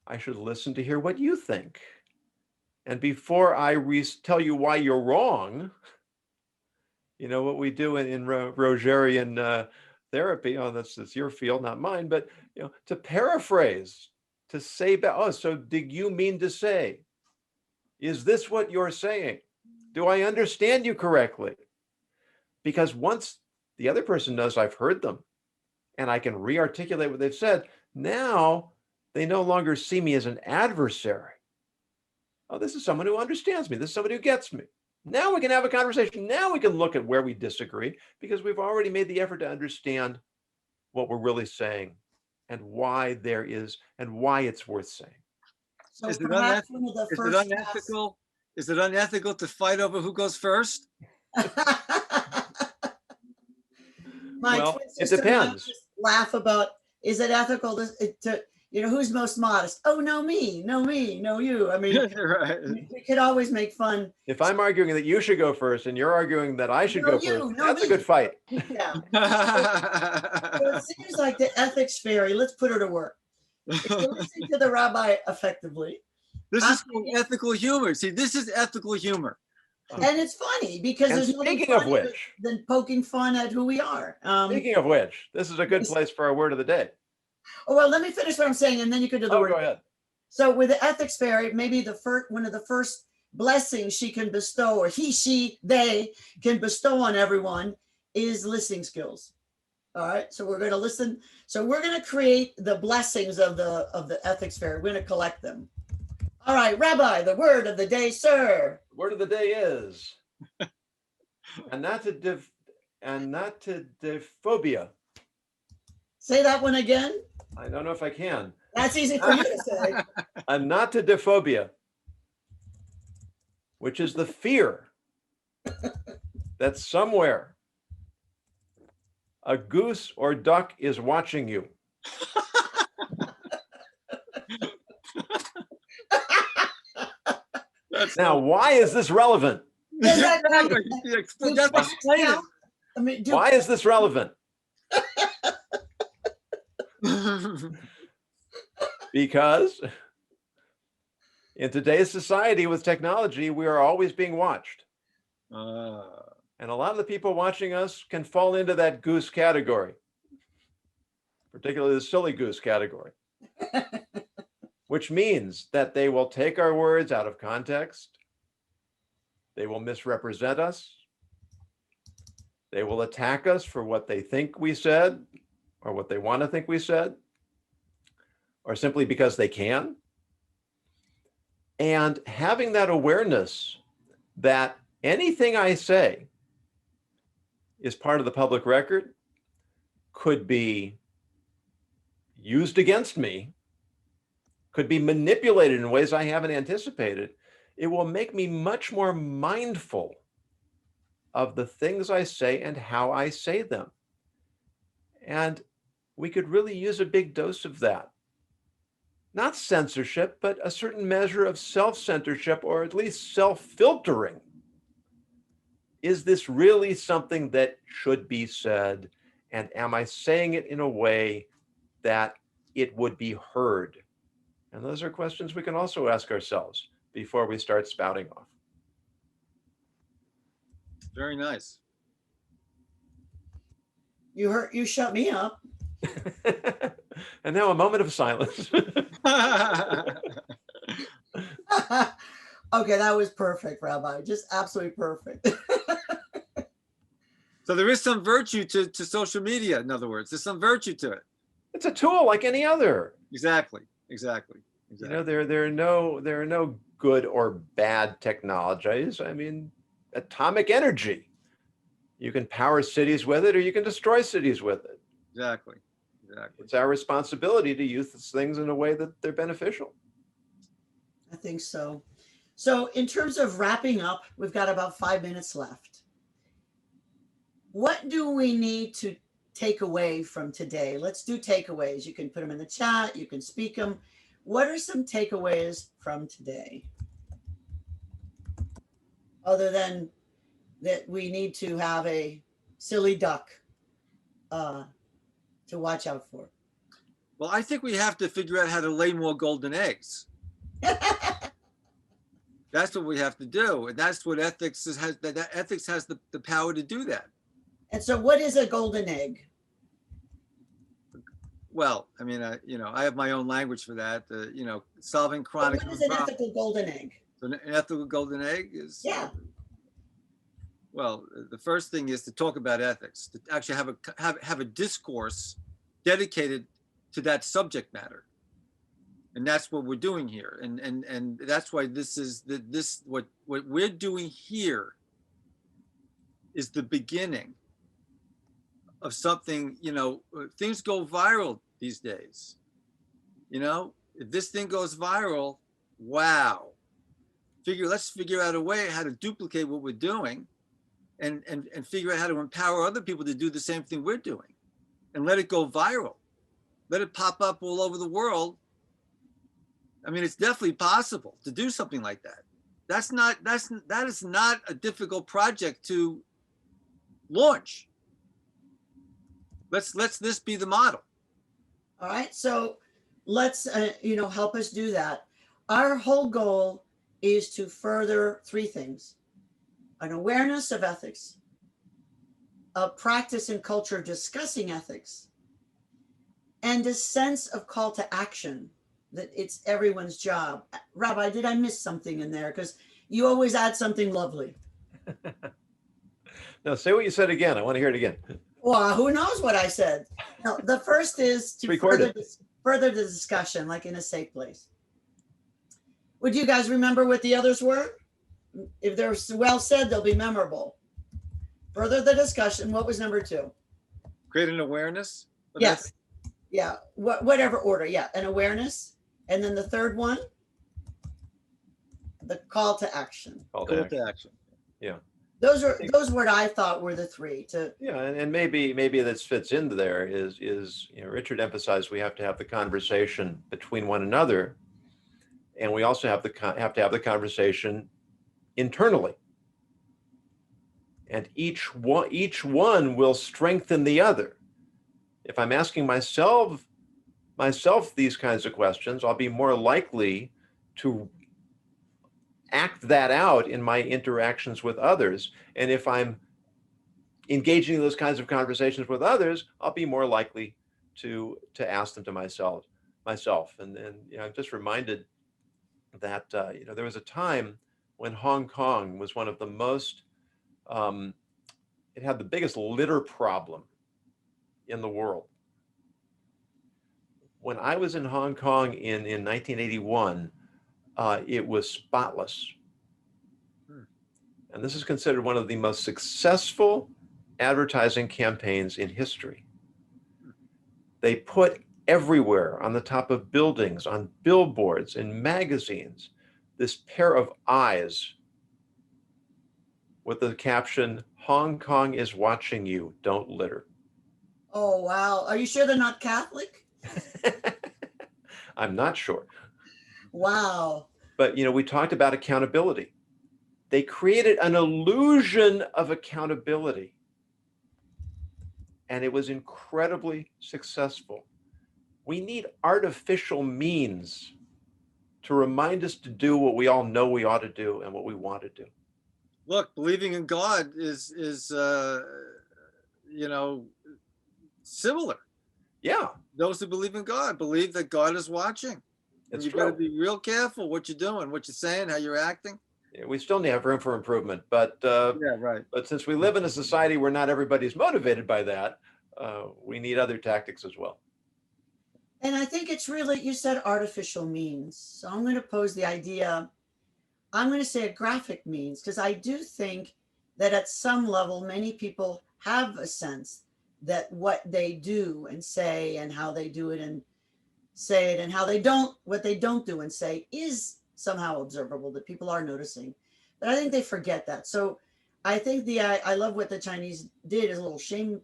B: I should listen to hear what you think. And before I tell you why you're wrong, you know what we do in Rogerian therapy. Oh, that's your field, not mine. But you know, to paraphrase, to say, oh, so did you mean to say? Is this what you're saying? Do I understand you correctly? Because once the other person knows I've heard them and I can re-articulate what they've said, now they no longer see me as an adversary. Oh, this is someone who understands me. This is somebody who gets me. Now we can have a conversation. Now we can look at where we disagree because we've already made the effort to understand what we're really saying and why there is and why it's worth saying.
A: So
C: Is it
A: perhaps one of the
C: Is it
A: first
C: unethical? Is it unethical to fight over who goes first?
A: My
B: Well,
A: twin
B: it
A: sister and I
B: depends.
A: just laugh about, is it ethical to you know, who's most modest? Oh, no, me, no, me, no, you. I mean,
C: Right.
A: we could always make fun.
B: If I'm arguing that you should go first and you're arguing that I should
A: No,
B: go
A: you,
B: first,
A: no,
B: that's a
A: me.
B: good fight.
A: Yeah. So it seems like the ethics fairy, let's put her to work. If you listen to the rabbi effectively,
C: This is called ethical humor. See, this is ethical humor.
A: and it's funny because
B: And
A: there's nothing
B: speaking of
A: funnier
B: which,
A: than poking fun at who we are.
B: this is a good place for our word of the day.
A: Oh, well, let me finish what I'm saying, and then you can do the
B: Oh,
A: word.
B: go ahead.
A: So with the ethics fairy, maybe one of the first blessings she can bestow, or he, she, they can bestow on everyone, is listening skills. All right. So we're going to listen. So we're going to create the blessings of the ethics fairy. We're going to collect them. All right, Rabbi, the word of the day, sir.
B: The word of the day is anatidophobia.
A: Say that one again.
B: I don't know if I can.
A: That's easy for you to say.
B: Anatidophobia, which is the fear that somewhere a goose or duck is watching you. Now, why is this relevant?
A: Does that count?
C: Just explain it.
A: I mean,
B: Why is this relevant? Because in today's society with technology, we are always being watched. And a lot of the people watching us can fall into that goose category, particularly the silly goose category, which means that they will take our words out of context. They will misrepresent us. They will attack us for what they think we said or what they want to think we said, or simply because they can. And having that awareness that anything I say is part of the public record, could be used against me, could be manipulated in ways I haven't anticipated, it will make me much more mindful of the things I say and how I say them. And we could really use a big dose of that. Not censorship, but a certain measure of self-censorship, or at least self-filtering. Is this really something that should be said? And am I saying it in a way that it would be heard? And those are questions we can also ask ourselves before we start spouting off.
C: Very nice.
A: You shut me up.
B: And now a moment of silence.
A: Okay, that was perfect, Rabbi. Just absolutely perfect.
C: So there is some virtue to social media, in other words. There's some virtue to it.
B: It's a tool like any other.
C: Exactly.
B: You know, there are no good or bad technologies. I mean, atomic energy. You can power cities with it, or you can destroy cities with it.
C: Exactly.
B: It's our responsibility to use these things in a way that they're beneficial.
A: I think so. So in terms of wrapping up, we've got about 5 minutes left. What do we need to take away from today? Let's do takeaways. You can put them in the chat. You can speak them. What are some takeaways from today? Other than that we need to have a silly duck to watch out for.
C: Well, I think we have to figure out how to lay more golden eggs. That's what we have to do. And that's what ethics has, that ethics has the power to do that.
A: And so what is a golden egg?
C: Well, I mean, I have my own language for that. Solving
A: But
C: chronic
A: what is an
C: problems.
A: ethical golden egg?
C: An ethical golden egg is,
A: Yeah.
C: well, the first thing is to talk about ethics, to actually have a discourse dedicated to that subject matter. And that's what we're doing here. And that's why what we're doing here is the beginning of something. Things go viral these days. If this thing goes viral, wow. Let's figure out a way how to duplicate what we're doing and figure out how to empower other people to do the same thing we're doing and let it go viral. Let it pop up all over the world. I mean, it's definitely possible to do something like that. That is not a difficult project to launch. Let's this be the model.
A: All right. So let's, help us do that. Our whole goal is to further three things: an awareness of ethics, a practice and culture of discussing ethics, and a sense of call to action, that it's everyone's job. Rabbi, did I miss something in there? Because you always add something lovely.
B: No, say what you said again. I want to hear it again.
A: Well, who knows what I said? No, the first is to further the discussion, like in a safe place. Would you guys remember what the others were? If they're well said, they'll be memorable. Further the discussion. What was number 2?
C: Create an awareness.
A: Yes. Yeah. Whatever order. Yeah. An awareness. And then the third one, the call to action.
C: Call to action.
B: Yeah.
A: Those what I thought were the 3 to.
B: Yeah. And maybe this fits into there is, Richard emphasized we have to have the conversation between one another. And we also have to have the conversation internally. And each one will strengthen the other. If I'm asking myself these kinds of questions, I'll be more likely to act that out in my interactions with others. And if I'm engaging in those kinds of conversations with others, I'll be more likely to ask them to myself. And I'm just reminded that there was a time when Hong Kong was one of the most it had the biggest litter problem in the world. When I was in Hong Kong in 1981, it was spotless. And this is considered one of the most successful advertising campaigns in history. They put everywhere on the top of buildings, on billboards, in magazines, this pair of eyes with the caption, "Hong Kong is watching you, don't litter."
A: Oh, wow. Are you sure they're not Catholic?
B: I'm not sure.
A: Wow.
B: But, we talked about accountability. They created an illusion of accountability. And it was incredibly successful. We need artificial means to remind us to do what we all know we ought to do and what we want to do.
C: Look, believing in God is similar.
B: Yeah.
C: Those who believe in God believe that God is watching. And you got to be real careful what you're doing, what you're saying, how you're acting.
B: Yeah, we still have room for improvement, but
C: yeah, right.
B: But since we live in a society where not everybody's motivated by that, we need other tactics as well.
A: And I think it's really, you said artificial means. So I'm going to pose the idea, I'm going to say a graphic means, because I do think that at some level, many people have a sense that what they do and say and how they do it and say it and what they don't do and say is somehow observable, that people are noticing. But I think they forget that. So I think I love what the Chinese did, is a little shame,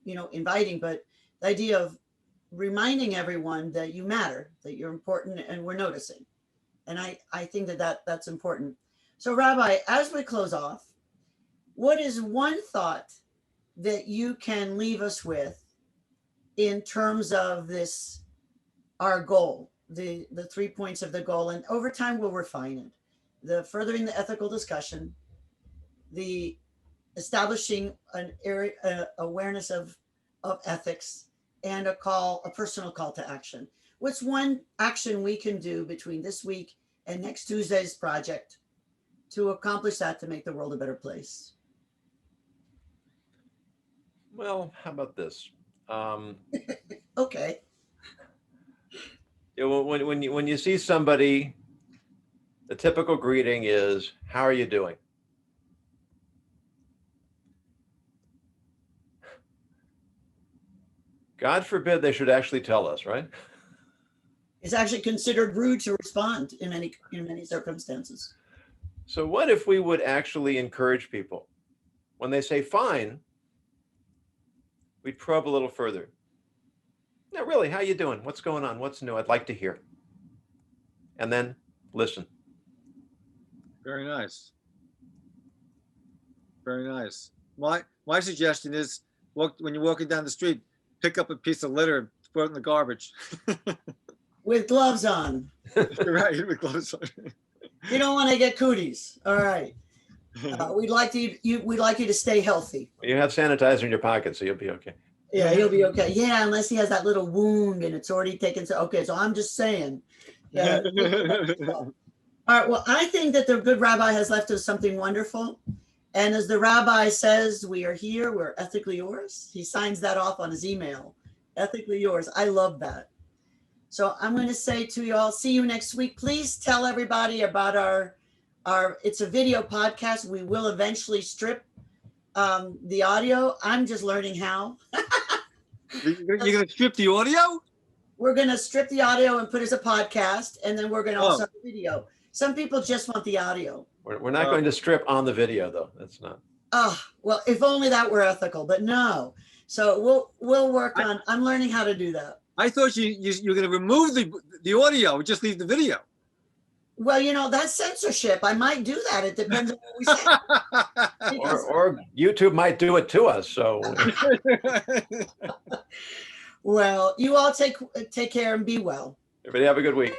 A: inviting, but the idea of reminding everyone that you matter, that you're important, and we're noticing. And I think that's important. So Rabbi, as we close off, what is one thought that you can leave us with in terms of this, our goal, the 3 points of the goal, and over time we'll refine it, the furthering the ethical discussion, the establishing an area awareness of ethics, and a personal call to action. What's one action we can do between this week and next Tuesday's project to accomplish that, to make the world a better place?
B: Well, how about this?
A: Okay.
B: When you see somebody, the typical greeting is, "How are you doing?" God forbid they should actually tell us, right?
A: It's actually considered rude to respond in many circumstances.
B: So what if we would actually encourage people when they say fine, we'd probe a little further. No, really, how you doing? What's going on? What's new? I'd like to hear. And then listen.
C: Very nice. Very nice. My suggestion is, when you're walking down the street, pick up a piece of litter, throw it in the garbage.
A: With gloves on.
C: Right, with gloves on.
A: You don't want to get cooties. All right. We'd like you to stay healthy.
B: You have sanitizer in your pocket, so you'll be okay.
A: Yeah, he'll be okay. Yeah, unless he has that little wound and it's already taken. Okay, so I'm just saying. Yeah. All right. Well, I think that the good rabbi has left us something wonderful. And as the rabbi says, we are here, we're ethically yours. He signs that off on his email. Ethically yours. I love that. So I'm going to say to you all, see you next week. Please tell everybody about our it's a video podcast. We will eventually strip the audio. I'm just learning how.
C: You're going to strip the audio?
A: We're going to strip the audio and put it as a podcast. And then we're going to also have video. Some people just want the audio.
B: We're not going to strip on the video, though. That's not.
A: Oh, well, if only that were ethical, but no. So we'll work on, I'm learning how to do that.
C: I thought you're going to remove the audio and just leave the video.
A: Well, that's censorship. I might do that. It depends on what we say.
B: Or YouTube might do it to us. So.
A: Well, you all take care and be well.
B: Everybody have a good week.